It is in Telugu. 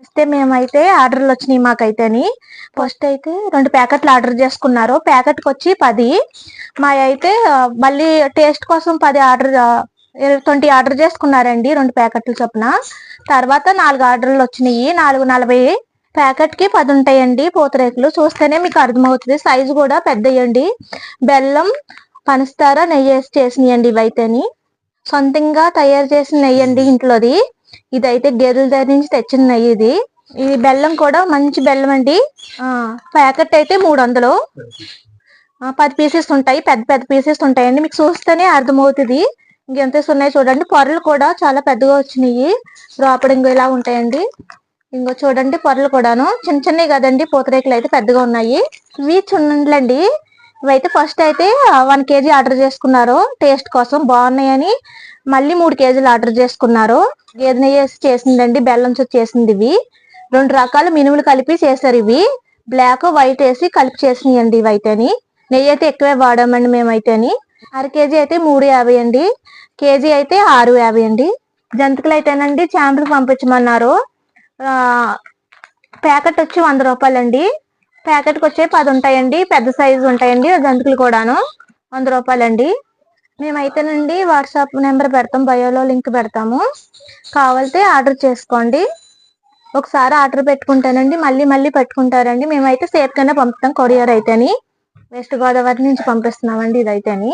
అయితే మేమైతే ఆర్డర్లు వచ్చినాయి మాకైతేని. ఫస్ట్ అయితే 2 ప్యాకెట్లు ఆర్డర్ చేసుకున్నారు. ప్యాకెట్కి వచ్చి 10. మా అయితే మళ్ళీ టేస్ట్ కోసం 10 ఆర్డర్ 20 ఆర్డర్ చేసుకున్నారండి, 2 ప్యాకెట్లు చొప్పున. తర్వాత 4 ఆర్డర్లు వచ్చినాయి, 440. ప్యాకెట్ కి 10 ఉంటాయండి పూతరేకులు. చూస్తేనే మీకు అర్థమవుతుంది, సైజు కూడా పెద్దయండి. బెల్లం, పంచదార, నెయ్యి వేసి చేసినాయండి ఇవైతేని. సొంతంగా తయారు చేసిన నెయ్యి అండి ఇంట్లోది. ఇదైతే గేదెల దగ్గర నుంచి తెచ్చిన నెయ్యి ఇది. ఇది బెల్లం కూడా మంచి బెల్లం అండి. ప్యాకెట్ అయితే 300. 10 పీసెస్ ఉంటాయి, పెద్ద పెద్ద పీసెస్ ఉంటాయండి. మీకు చూస్తేనే అర్థమవుతుంది ఇంకెంత ఉన్నాయి చూడండి. పొరలు కూడా చాలా పెద్దగా వచ్చినాయి. లోపల ఇంకో ఇలా ఉంటాయండి. ఇంకో చూడండి పొరలు కూడాను చిన్న చిన్నవి కదండి, పూతరేకులు అయితే పెద్దగా ఉన్నాయి. ఇవి చున్నుండ్లండి. ఇవైతే ఫస్ట్ అయితే 1 కేజీ ఆర్డర్ చేసుకున్నారు టేస్ట్ కోసం, బాగున్నాయని. మళ్ళీ 3 కేజీలు ఆర్డర్ చేసుకున్నారు. గేదె నెయ్యి వేసి చేసిందండి, బెల్లంతో చేసింది. ఇవి 2 రకాల మినుములు కలిపి చేశారు. ఇవి బ్లాక్ వైట్ వేసి కలిపి చేసినాయండి ఇవైతేని. నెయ్యి అయితే ఎక్కువే వాడామండి మేమైతేని. 1/2 కేజీ అయితే 350 అండి, కేజీ అయితే 650 అండి. జంతికలు అయితేనండి శాంపుల్ పంపించమన్నారు. ప్యాకెట్ వచ్చి 100 రూపాయలండి. ప్యాకెట్కి వచ్చే 10 ఉంటాయండి, పెద్ద సైజు ఉంటాయండి జంతికలు కూడాను. 100 రూపాయలండి. మేమైతేనండి వాట్సాప్ నెంబర్ పెడతాం, బయోలో లింక్ పెడతాము, కావాలితే ఆర్డర్ చేసుకోండి. ఒకసారి ఆర్డర్ పెట్టుకుంటానండి మళ్ళీ మళ్ళీ పెట్టుకుంటారండి. మేమైతే సేఫ్ గానే పంపుతాం, కొరియర్ అయితేని. వెస్ట్ గోదావరి నుంచి పంపిస్తున్నామండి ఇదైతేని.